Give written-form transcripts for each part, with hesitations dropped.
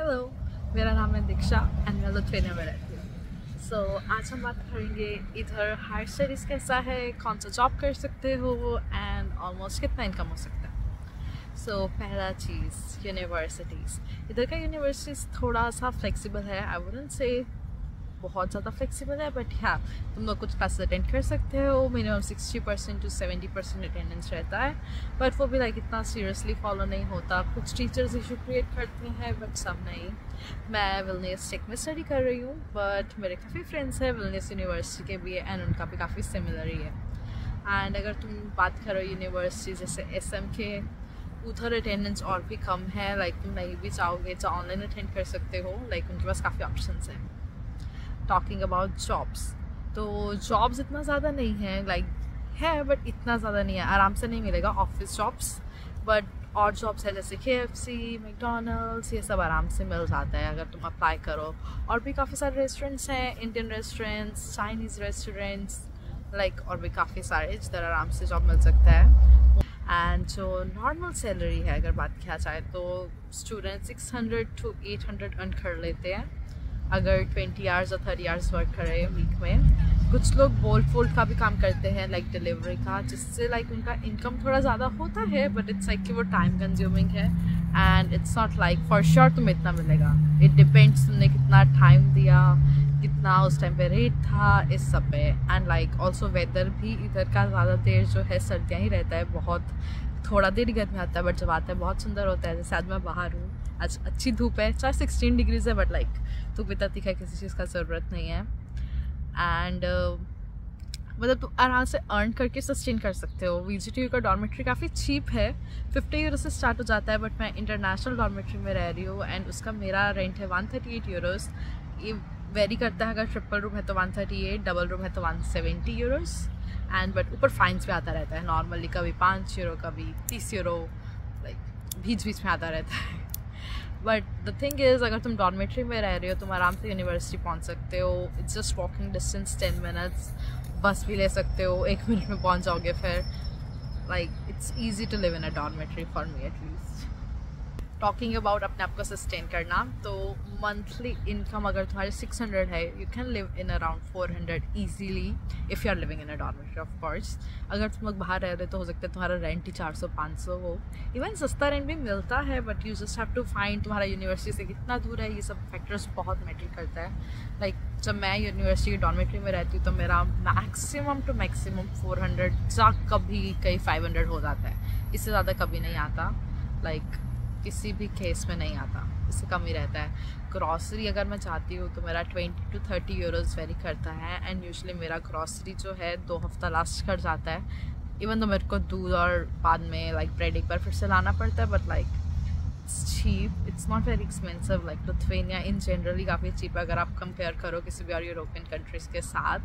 Hello, मेरा नाम है दीक्षा एंड मैं लुधियाना में रहती हूँ। सो आज हम बात करेंगे इधर हायर स्टडीज़ कैसा है, कौन सा जॉब कर सकते हो एंड ऑलमोस्ट कितना इनकम हो सकता है। सो पहला चीज़ यूनिवर्सिटीज़। इधर का यूनिवर्सिटीज़ थोड़ा सा फ्लेक्सिबल है। आई वुडंट से बहुत ज़्यादा फ्लेक्सिबल है, बट हाँ, तुम लोग कुछ क्लासेस अटेंड कर सकते हो। मिनिमम 60% to 70% अटेंडेंस रहता है, बट वो भी लाइक इतना सीरियसली फॉलो नहीं होता। कुछ टीचर्स इशू क्रिएट करते हैं बट सब नहीं। मैं विलनियस टेक में स्टडी कर रही हूँ, बट मेरे काफ़ी फ्रेंड्स हैं विलनियस यूनिवर्सिटी के भी एंड उनका भी काफ़ी सिमिलर ही है। एंड अगर तुम बात करो यूनिवर्सिटी जैसे SM के, उधर अटेंडेंस और भी कम है। लाइक तुम नहीं भी चाहोगे तो ऑनलाइन अटेंड कर सकते हो। लाइक उनके पास काफ़ी ऑप्शंस हैं। टॉकिंग अबाउट जॉब्स, तो जॉब्स इतना ज़्यादा नहीं है। लाइक है बट इतना ज़्यादा नहीं है। आराम से नहीं मिलेगा ऑफिस जॉब्स, बट और जॉब्स है जैसे KFC, मैकडोनल्ड्स, ये सब आराम से मिल जाता है अगर तुम अप्लाई करो। और भी काफ़ी सारे रेस्टोरेंट्स हैं, Indian restaurants, Chinese restaurants, like और भी काफ़ी सारे जिधर आराम से जॉब मिल सकता है। एंड जो नॉर्मल सैलरी है अगर बात किया जाए तो स्टूडेंट 600 to 800 अर्न कर लेते हैं अगर 20 आवर्स और 30 आवर्स वर्क करे वीक में। कुछ लोग बोल्ट का भी काम करते हैं, लाइक डिलीवरी का, जिससे लाइक उनका इनकम थोड़ा ज़्यादा होता है, बट इट्स लाइक कि वो टाइम कंज्यूमिंग है and it's not like for sure तुम्हें इतना मिलेगा। इट डिपेंड्स तुमने कितना टाइम दिया, कितना उस टाइम पे रेट था, इस सब पे। एंड लाइक ऑल्सो वेदर भी इधर का ज़्यादा देर जो है सर्दियाँ ही रहता है, बहुत थोड़ा देर ही गर्मी आता है, बट जब आता है बहुत सुंदर होता है। जैसे आज मैं बाहर हूँ, आज अच्छी धूप है, चाहे 16 डिग्रीज है, बट लाइक धूप इतना तीखा किसी चीज़ का ज़रूरत नहीं है। एंड मतलब तुम आराम से अर्न करके सस्टेन कर सकते हो। VGTU का डॉर्मेट्री काफ़ी चीप है, 50 यूरो से स्टार्ट हो जाता है, बट मैं इंटरनेशनल डॉर्मेट्री में रह रही हूँ एंड उसका मेरा रेंट है 138 यूरोस। ये वेरी करता है, अगर ट्रिपल रूम है तो 138, डबल रूम है तो 170 यूरोस। एंड बट ऊपर फाइन्स भी आता रहता है नॉर्मली, कभी 5 यूरो, कभी 30 यूरो, लाइक बीच बीच में आता रहता है। बट द थिंग इज़, अगर तुम डॉर्मेट्री में रह रहे हो तुम आराम से यूनिवर्सिटी पहुंच सकते हो। It's just walking distance 10 minutes. बस भी ले सकते हो, 1 मिनट में पहुंच जाओगे। फिर like it's easy to live in a dormitory for me at least. Talking about अपने आप को सस्टेन करना, तो मंथली इनकम अगर तुम्हारी 600 है, you can live in around 400 easily if you are living in a dormitory of course. अगर तुम लोग बाहर रह रहे तो हो सकता है तुम्हारा रेंट ही 400-500 हो। इवन सस्ता रेंट भी मिलता है, but you just have to find तुम्हारा यूनिवर्सिटी से कितना दूर है। ये सब फैक्टर्स बहुत मैटर करता है। लाइक जब मैं यूनिवर्सिटी की डॉर्मेट्री में रहती हूँ तो मेरा मैक्सिमम टू मैक्सिमम 400 या कभी कहीं 500 हो जाता है, इससे ज़्यादा कभी नहीं आता। लाइक किसी भी केस में नहीं आता, इससे कम ही रहता है। ग्रॉसरी अगर मैं चाहती हूँ तो मेरा 20 to 30 यूरोज़ वेरी करता है एंड यूजुअली मेरा ग्रॉसरी जो है 2 हफ्ता लास्ट कर जाता है। इवन तो मेरे को दूध और बाद में लाइक ब्रेड एक बार फिर से लाना पड़ता है, but like it's cheap, it's not very expensive. Like Lithuania in generally काफ़ी चीप है अगर आप कंपेयर करो किसी भी और यूरोपियन कंट्रीज़ के साथ।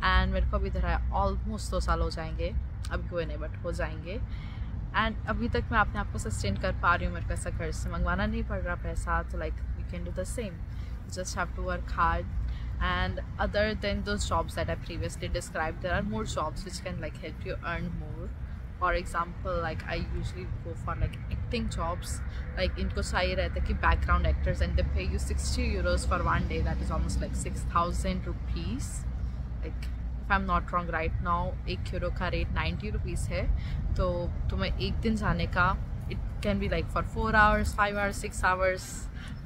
एंड मेरे को अभी इधर है ऑलमोस्ट 2 साल हो जाएंगे, अभी कोई नहीं बट हो जाएंगे। एंड अभी तक मैं अपने आप को सस्टेन कर पा रही हूँ। मेरे को ऐसा घर से मंगवाना नहीं पड़ रहा पैसा, तो like you can do the same, just have to work hard. And other than those jobs that I previously describe, there are more jobs which can like help you earn more. For example, like I usually go for like acting jobs. Like इनको चाहिए रहता है कि background actors, and they पे you 60 euros for 1 day, that is almost like 6000 rupees. Like if I am not wrong right now 1 euro का rate 90 rupees है। तो तुम्हें एक दिन जाने का, it can be like for 4 hours, 5 hours, 6 hours,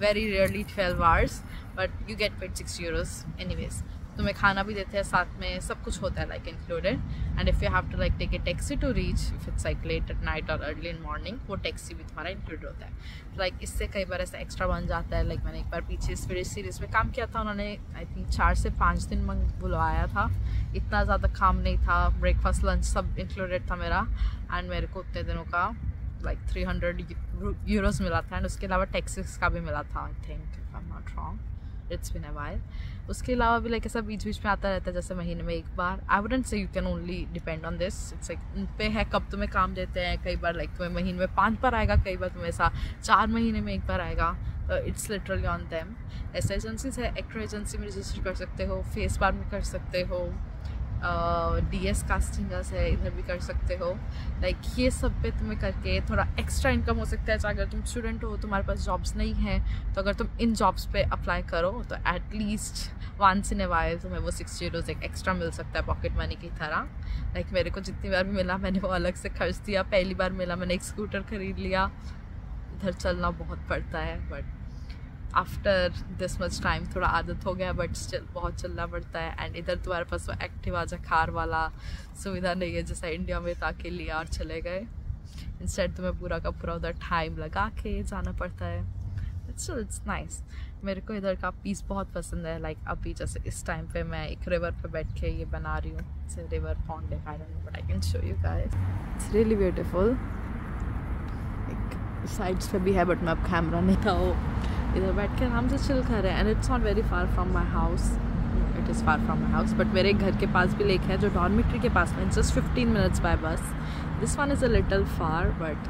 very rarely 12 hours, but you get paid 6 euros anyways. तुम्हें खाना भी देते हैं साथ में, सब कुछ होता है like included. And if you have to like take a taxi to reach, if it's like late at night और अर्ली इन मॉर्निंग, वो टैक्सी भी तुम्हारा इंक्लूड होता है। लाइक इससे कई बार ऐसा एक्स्ट्रा बन जाता है। लाइक मैंने एक बार पीछे स्पिरिट सीरीज़ में काम किया था, उन्होंने आई थिंक 4 से 5 दिन बुलवाया था। इतना ज़्यादा काम नहीं था, ब्रेकफास्ट लंच सब इंक्लूडेड था मेरा, एंड मेरे को उतने दिनों का लाइक 300 euros मिला था। एंड उसके अलावा टैक्सेस का भी मिला था, I think, if I am not wrong, it's been a while. उसके अलावा भी लाइक ऐसा बीच बीच में आता रहता है, जैसे महीने में एक बार। I wouldn't say you can only depend on this, it's like उन पे है कब तुम्हें काम देते हैं। कई बार लाइक तुम्हें महीने में 5 बार आएगा, कई बार तुम्हें ऐसा 4 महीने में एक बार आएगा। It's literally on them. ऐसे एजेंसीज है, एक्टर एजेंसी में रजिस्टर कर सकते हो, फेस बार में कर सकते हो, DS कास्टिंगस है, इधर भी कर सकते हो। लाइक ये सब पे तुम्हें करके थोड़ा एक्स्ट्रा इनकम हो सकता है। तो अगर तुम स्टूडेंट हो, तुम्हारे पास जॉब्स नहीं हैं, तो अगर तुम इन जॉब्स पे अप्लाई करो तो at least once in a while तुम्हें वो 60 यूरोज़ एक एक्स्ट्रा मिल सकता है पॉकेट मनी की तरह। लाइक मेरे को जितनी बार भी मिला मैंने वो अलग से खर्च दिया। पहली बार मिला मैंने एक स्कूटर ख़रीद लिया। इधर चलना बहुत पड़ता है, but after this much time थोड़ा आदत हो गया, बट स्टिल बहुत चलना पड़ता है। एंड इधर तुम्हारे पास वो एक्टिवा या कार वाला सुविधा नहीं है जैसा इंडिया में ताकि लिया और चले गए। इंस्टेड तुम्हें पूरा का पूरा उधर टाइम लगा के जाना पड़ता है। It's nice. मेरे को इधर का पीस बहुत पसंद है। लाइक अभी जैसे इस टाइम पे मैं एक रिवर पे बैठ के ये बना रही हूँ। इट्स रिवर पॉन्ड है, I don't know but I can show you guys. It's really beautiful. Sides पे भी है बट मैं अब कैमरा नहीं था। वो इधर बैठ के आराम से चिल कर रहे हैं। And it's not very far from my house. It is far from my house, but मेरे घर के पास भी लेक है जो डॉर्मिट्री के पास में, जस्ट 15 मिनट्स बाय बस। This one is a little far but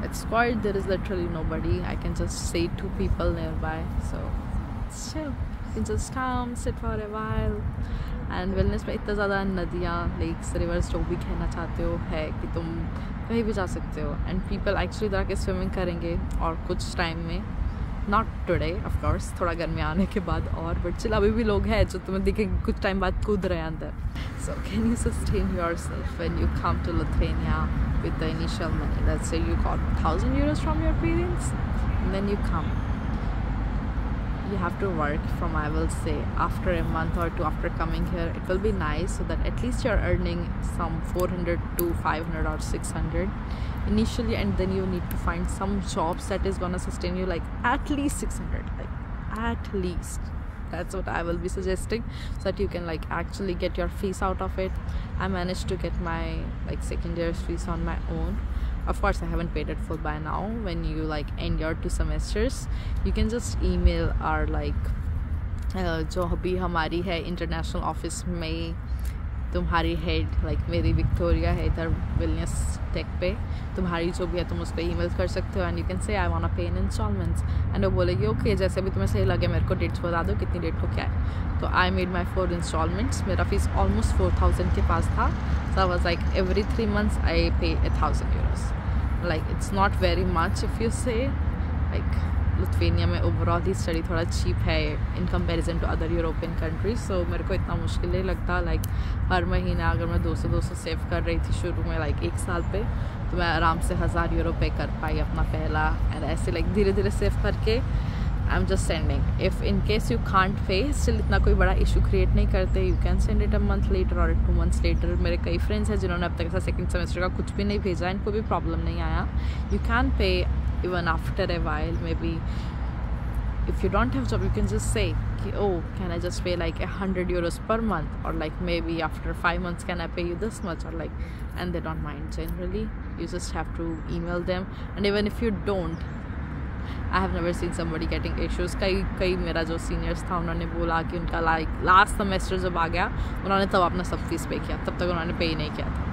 it's quiet. There is literally nobody. I can just see 2 people nearby, so it's chill. You can just come, sit for a while. And wellness में इतना ज़्यादा नदियाँ, lakes, reverse जो भी कहना चाहते हो है कि तुम कहीं भी जा सकते हो। एंड पीपल एक्चुअली जाके स्विमिंग करेंगे और कुछ टाइम में, नॉट टुडे ऑफ कोर्स, थोड़ा गर्मी आने के बाद और, बट चिल अभी भी लोग हैं जो तुम्हें दिखेंगे कुछ टाइम बाद कूद रहे हैं अंदर। So can you sustain yourself when you come to Lithuania with the initial money? Let's say you got 1,000 euros from your parents and then you come. You have to work from, I will say, after a month or two after coming here. It will be nice so that at least you're earning some 400 to 500 or 600 initially, and then you need to find some jobs that is gonna sustain you like at least 600, like at least. That's what I will be suggesting, so that you can like actually get your fees out of it. I managed to get my like second year fees on my own. Of course I haven't paid it full by now. When you like end your 2 semesters, you can just email our like जो अभी हमारी है international office में तुम्हारी head, like मेरी Victoria है इधर Vilnius take पे, तुम्हारी जो भी है तुम उस पर ईमेल कर सकते हो। And you can say I want to पे इन इंस्टॉलमेंट्स, एंड वो बोलेगी ओके जैसे भी तुम्हें सही लगे मेरे को डेट्स बता दो कितनी डेट को क्या है। तो आई मेड माई 4 इंस्टॉलमेंट्स। मेरा फीस ऑलमोस्ट 4,000 के पास था। So I was like every 3 months I pay 1,000 euros. Like it's not very much if you say. Like Lithuania में ओवरऑल ही स्टडी थोड़ा चीप है in comparison to other European countries. So मेरे को इतना मुश्किल नहीं लगता। लाइक हर महीना अगर मैं 200 सेव कर रही थी शुरू में लाइक 1 साल पे, तो मैं आराम से 1,000 यूरो पे कर पाई अपना पहला। एंड ऐसे लाइक धीरे धीरे सेव करके I am just sending. If in case you can't pay, still इतना कोई बड़ा इशू क्रिएट नहीं करते। You can send it a month later और 2 months लेटर। मेरे कई फ्रेंड्स हैं जिन्होंने अब तक ऐसा सेकेंड सेमेस्टर का कुछ भी नहीं भेजा, इनको भी प्रॉब्लम नहीं आया। You can pay even after a while. Maybe if you don't have job, you can just say oh, can I just pay like 100 euros per month, or like maybe after 5 months can I pay you this much, or like, and they don't mind generally. You just have to email them. And even if you don't, I have never seen somebody getting issues. कई मेरा जो seniors था उन्होंने बोला कि उनका like last semester जब आ गया उन्होंने तब अपना सब फीस पे किया, तब तक उन्होंने पे ही नहीं किया था।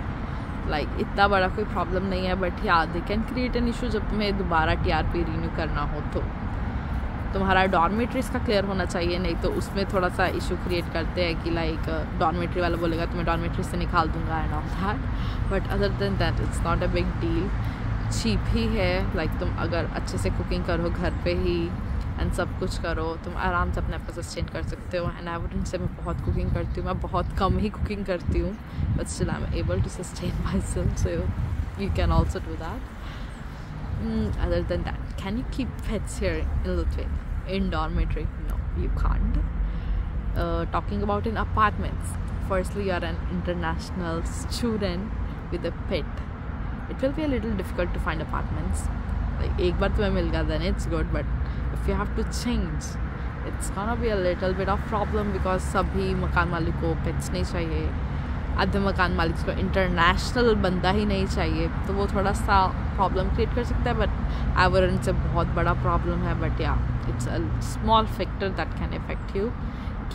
लाइक इतना बड़ा कोई प्रॉब्लम नहीं है, बट या they can create an issue जब तुम्हें दोबारा TRP रिन्यू करना हो। तो तुम्हारा डॉर्मेट्रीज का क्लियर होना चाहिए, नहीं तो उसमें थोड़ा सा इशू क्रिएट करते हैं कि लाइक डॉर्मेट्री वाला बोलेगा तुम्हें डॉर्मेट्री से निकाल दूंगा and all that. But other than that it's not a big deal. Cheap ही है। लाइक तुम अगर अच्छे से कुकिंग करो घर पे ही एंड सब कुछ करो, तुम आराम से अपने आप को सस्टेन कर सकते हो। एंड आई वुडंट से मैं बहुत कुकिंग करती हूँ, मैं बहुत कम ही कुकिंग करती हूँ, but still I am able to sustain my self. So you can also do that. Other than that, can you keep pets here in Lithuania in dormitory? No, you can't. Talking about in apartments, firstly you are an international student with a pet. It will be a little difficult to find apartments. Like एक बार तुम्हें मिल गया then it's good, but if you have to change, it's gonna be a little bit of problem because सभी मकान मालिक को pets नहीं चाहिए, आधे मकान मालिक को इंटरनेशनल बंदा ही नहीं चाहिए, तो वो थोड़ा सा प्रॉब्लम क्रिएट कर सकता है। बट आई वुडंट से बहुत बड़ा प्रॉब्लम है, but yeah it's a small factor that can affect you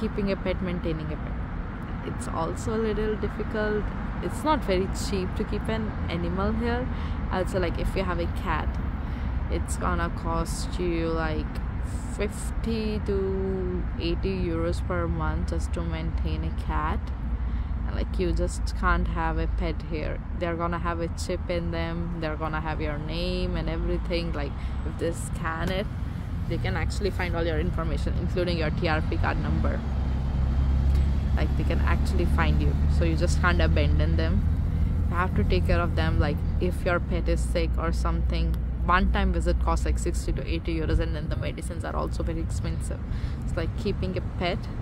keeping a pet, maintaining a pet. It's also little difficult. It's not very cheap to keep an animal here. Also like if you have a cat, it's gonna cost you like 50 to 80 euros per month just to maintain a cat. Like, you just can't have a pet here. They're gonna have a chip in them, they're gonna have your name and everything. Like, if they scan it, they can actually find all your information, including your TRP card number. Like, they can actually find you, so you just can't abandon them. You have to take care of them. Like, if your pet is sick or something, one-time visit costs like 60 to 80 euros, and then the medicines are also very expensive. It's like, keeping a pet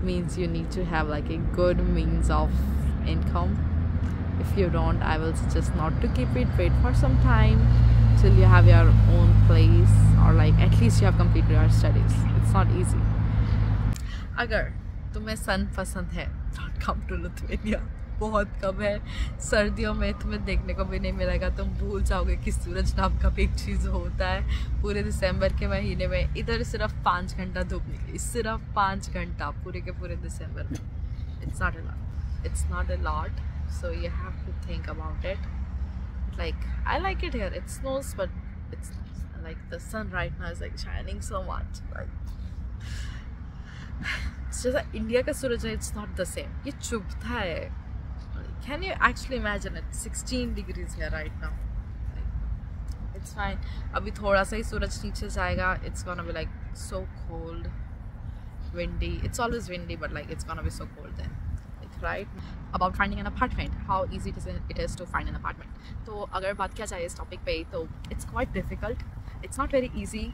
means you need to have like a good means of income. If you don't, I will suggest not to keep it. Wait for some time till you have your own place, or like at least you have completed your studies. It's not easy. अगर तुम्हें सन पसंद है, don't come to Lithuania. बहुत कम है. सर्दियों में तुम्हें देखने को भी नहीं मिलेगा. तुम भूल जाओगे कि सूरज नाम का भी एक चीज़ होता है. पूरे दिसंबर के महीने में इधर सिर्फ 5 घंटा धूप निकली. सिर्फ 5 घंटा पूरे के पूरे दिसंबर में. It's not a lot. It's not a lot. So you have to think about it. Like, I like it here. It snows, but it's like the sun right now is like shining so much. Like, it's just like India का सूरज है. It's not the same. ये चुभता है. Can you actually imagine it? 16 degrees here right now. Like, it's fine. अभी थोड़ा सा ही सूरज नीचे जाएगा. It's gonna be like so cold, windy. It's always windy, but like it's gonna be so cold then. Like, right? About finding an apartment. How easy it is to find an apartment. तो अगर बात किया जाए इस topic पे, तो it's quite difficult. It's not very easy.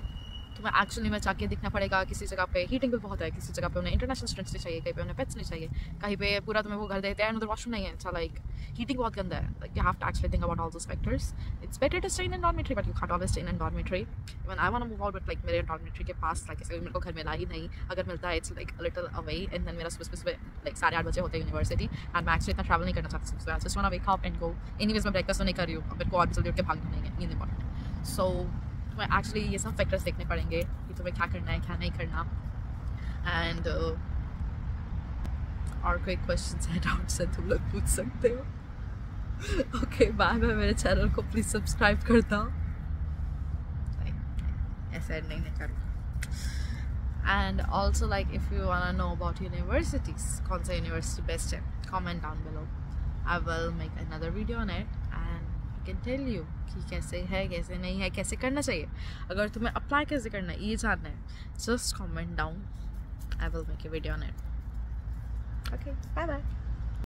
तुम्हें actually में जाके दिखना पड़ेगा. किसी जगह पे हीटिंग बिल बहुत है, किसी जगह पे उन्हें इंटरनेशनल स्टूडेंट्स नहीं चाहिए, कहीं पे उन्हें पेट्स नहीं चाहिए, कहीं पे पूरा तुम्हें वो घर देते हैं उधर वॉशरूम नहीं है. अच्छा, लाइक हीटिंग बहुत गंदा है. Like, you have to actually think about all those factors. It's better to stay in dormitory, but you can't always stay in dormitory. Even I want to move out, but like मेरे dormitory के पास like मेरे को घर मिला ही नहीं. अगर मिलता है, it's like a little away, and then मेरा सुबह लाइक 8:30 बजे होते हैं यूनिवर्सिटी, एंड मैं एक्चुअली इतना ट्रैवल नहीं करना चाहती. So I just want to wake up and go. Anyways मैं ब्रेकफास्ट तो नहीं कर रही हूँ, मेरे को और भी जल्दी उठ के भागना नहीं है. ये इंपॉर्टेंट. सो तुम्हें एक्चुअली ये सब फैक्टर्स देखने पड़ेंगे कि तुम्हें क्या करना है, क्या नहीं करना. एंड और कोई क्वेश्चंस है, डाउट्स है, तुम लोग पूछ सकते हो. Okay, bye bye. मेरे चैनल को प्लीज़ सब्सक्राइब कर दो. ऐसे नहीं करूँ. And also like, if you want to know about universities, कौन सा यूनिवर्सिटी बेस्ट है, comment down below. I will make another video on it and can tell you कि कैसे है, कैसे नहीं है, कैसे करना चाहिए. अगर तुम्हें अप्लाई कैसे करना है ये जानना है, just comment down. I will make a video on it. Okay, bye bye.